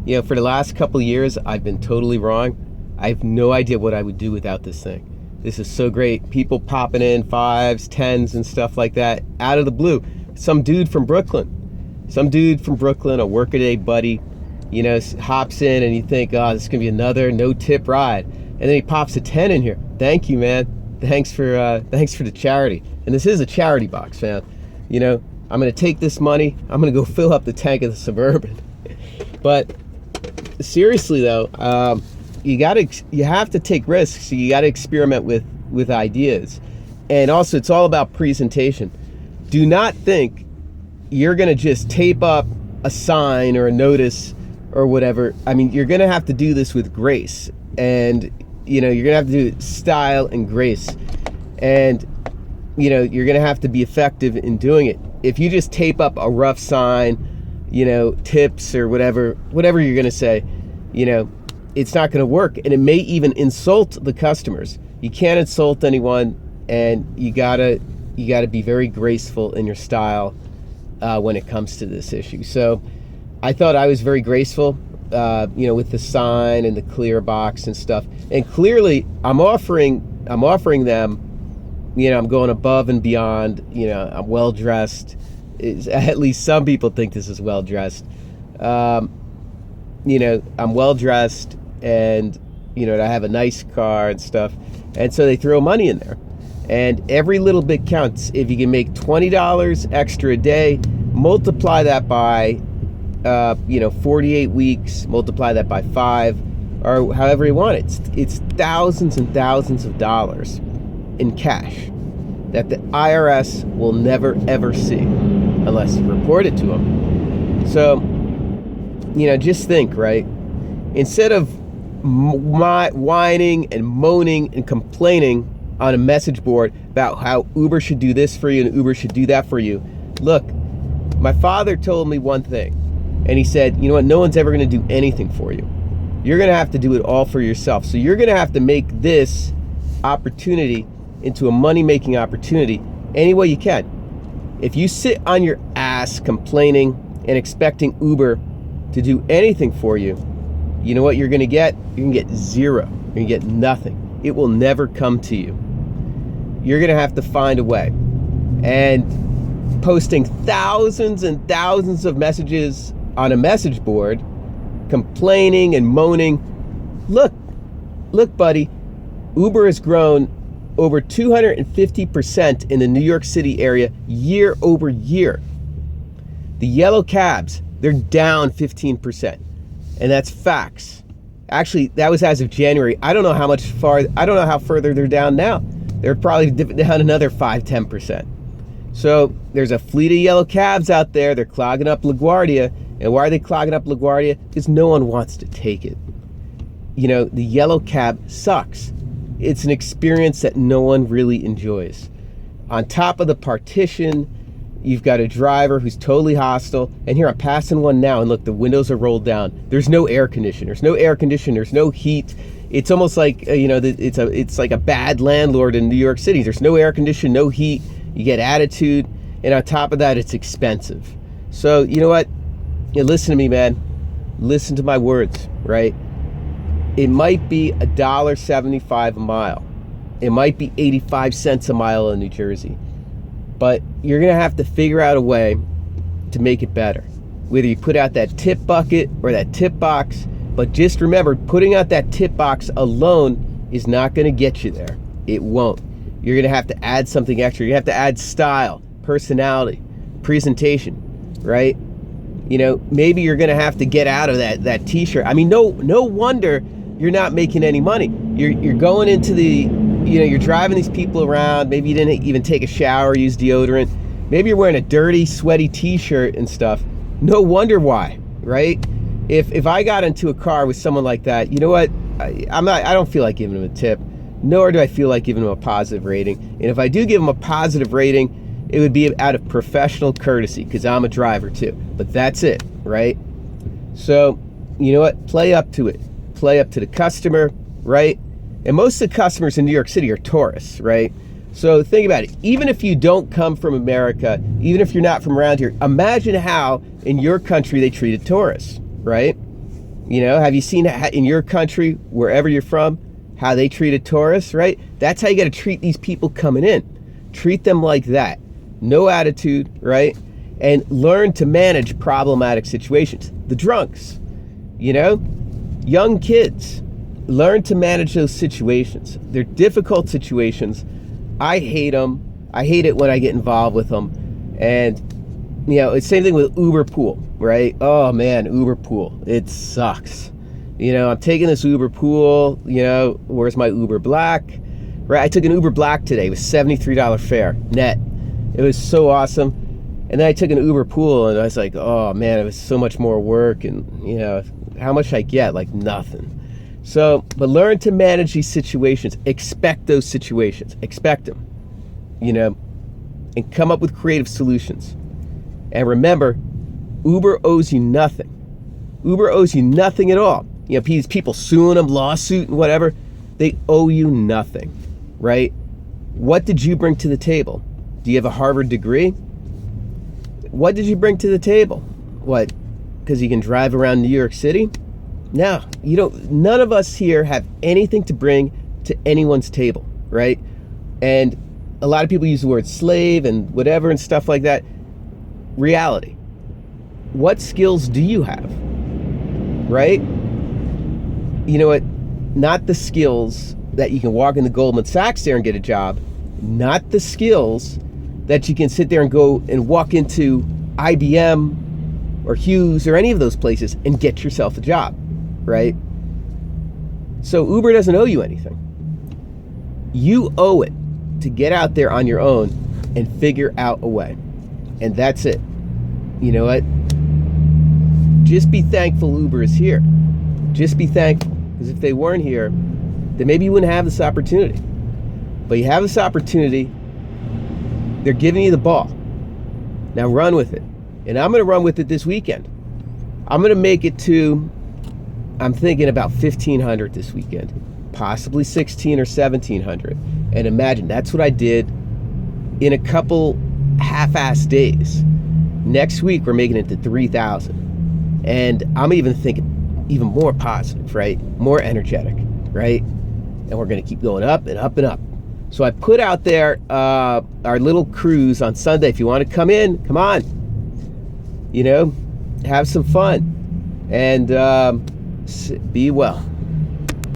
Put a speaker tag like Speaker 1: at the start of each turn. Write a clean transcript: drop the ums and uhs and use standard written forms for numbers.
Speaker 1: For the last couple of years, I've been totally wrong. I have no idea what I would do without this thing. This is so great. People popping in 5s, 10s, and stuff like that out of the blue. Some dude from Brooklyn, a workaday buddy, hops in, and you think, oh, this is gonna be another no-tip ride, and then he pops a 10 in here. Thank you, man. Thanks for the charity. And this is a charity box, man. I'm gonna take this money. I'm gonna go fill up the tank of the Suburban. But seriously though, you have to take risks. You got to experiment with ideas, and also it's all about presentation. Do not think you're gonna just tape up a sign or a notice or whatever. I mean, you're gonna have to do this with grace, and you're gonna have to do style and grace, and you're gonna have to be effective in doing it. If you just tape up a rough sign, tips or whatever you're gonna say, it's not gonna work, and it may even insult the customers. You can't insult anyone, and you gotta be very graceful in your style when it comes to this issue. So I thought I was very graceful, with the sign and the clear box and stuff. And clearly, I'm offering them. I'm going above and beyond. I'm well dressed. At least some people think this is well dressed. I'm well dressed, and I have a nice car and stuff. And so they throw money in there, and every little bit counts. If you can make $20 extra a day, multiply that by 48 weeks, multiply that by 5, or however you want it. It's thousands and thousands of dollars in cash that the IRS will never ever see unless you report it to them. So, just think, right? Instead of whining and moaning and complaining on a message board about how Uber should do this for you and Uber should do that for you, look, my father told me one thing, and he said, you know what, no one's ever going to do anything for you. You're going to have to do it all for yourself. So you're going to have to make this opportunity into a money-making opportunity any way you can. If you sit on your ass complaining and expecting Uber to do anything for you, you know what you're going to get? You're going to get zero. You're going to get nothing. It will never come to you. You're going to have to find a way. And posting thousands and thousands of messages on a message board, complaining and moaning. Look, buddy, Uber has grown over 250% in the New York City area year over year. The yellow cabs, they're down 15%. And that's facts. Actually, that was as of January. I don't know how further they're down now. They're probably down another 5-10%. So there's a fleet of yellow cabs out there. They're clogging up LaGuardia. And why are they clogging up LaGuardia? Because no one wants to take it. The yellow cab sucks. It's an experience that no one really enjoys. On top of the partition, you've got a driver who's totally hostile. And here I'm passing one now, and look, the windows are rolled down. There's no air conditioner. There's no heat. It's almost like it's like a bad landlord in New York City. There's no air conditioning, no heat. You get attitude, and on top of that, it's expensive. So you know what? Listen to me, man. Listen to my words, right? It might be $1.75 a mile. It might be 85 cents a mile in New Jersey. But you're going to have to figure out a way to make it better. Whether you put out that tip bucket or that tip box. But just remember, putting out that tip box alone is not going to get you there. It won't. You're going to have to add something extra. You have to add style, personality, presentation, right? Maybe you're going to have to get out of that t-shirt. I mean, no wonder you're not making any money. You're going into you're driving these people around. Maybe you didn't even take a shower, use deodorant. Maybe you're wearing a dirty, sweaty t-shirt and stuff. No wonder why, right? If I got into a car with someone like that, you know what? I don't feel like giving them a tip, nor do I feel like giving them a positive rating. And if I do give them a positive rating, it would be out of professional courtesy, because I'm a driver too. But that's it, right? So, you know what? Play up to it. Play up to the customer, right? And most of the customers in New York City are tourists, right? So think about it. Even if you don't come from America, even if you're not from around here, imagine how in your country they treated tourists, right? Have you seen in your country, wherever you're from, how they treated tourists, right? That's how you got to treat these people coming in. Treat them like that. No attitude, right? And learn to manage problematic situations. The drunks, young kids, learn to manage those situations. They're difficult situations. I hate them. I hate it when I get involved with them. And, it's the same thing with Uber Pool, right? Oh man, Uber Pool. It sucks. I'm taking this Uber Pool, where's my Uber Black? Right, I took an Uber Black today. It was $73 fare, net. It was so awesome. And then I took an Uber Pool and I was like, oh man, it was so much more work. And, how much I get? Like nothing. So, but learn to manage these situations. Expect those situations. Expect them, and come up with creative solutions. And remember, Uber owes you nothing. Uber owes you nothing at all. These people suing them, lawsuit and whatever, they owe you nothing, right? What did you bring to the table? Do you have a Harvard degree? What did you bring to the table? What, because you can drive around New York City? No, you don't. None of us here have anything to bring to anyone's table, right? And a lot of people use the word slave and whatever and stuff like that. Reality. What skills do you have, right? You know what? Not the skills that you can walk into Goldman Sachs there and get a job. Not the skills that you can sit there and go and walk into IBM or Hughes or any of those places and get yourself a job, right? So Uber doesn't owe you anything. You owe it to get out there on your own and figure out a way. And that's it. You know what? Just be thankful Uber is here. Just be thankful. Because if they weren't here, then maybe you wouldn't have this opportunity. But you have this opportunity. They're giving you the ball. Now run with it. And I'm going to run with it this weekend. I'm going to make it to, I'm thinking about 1,500 this weekend. Possibly 1,600 or 1,700. And imagine, that's what I did in a couple half-assed days. Next week, we're making it to 3,000. And I'm even thinking even more positive, right? More energetic, right? And we're going to keep going up and up and up. So I put out there our little cruise on Sunday. If you want to come in, come on. Have some fun. And be well.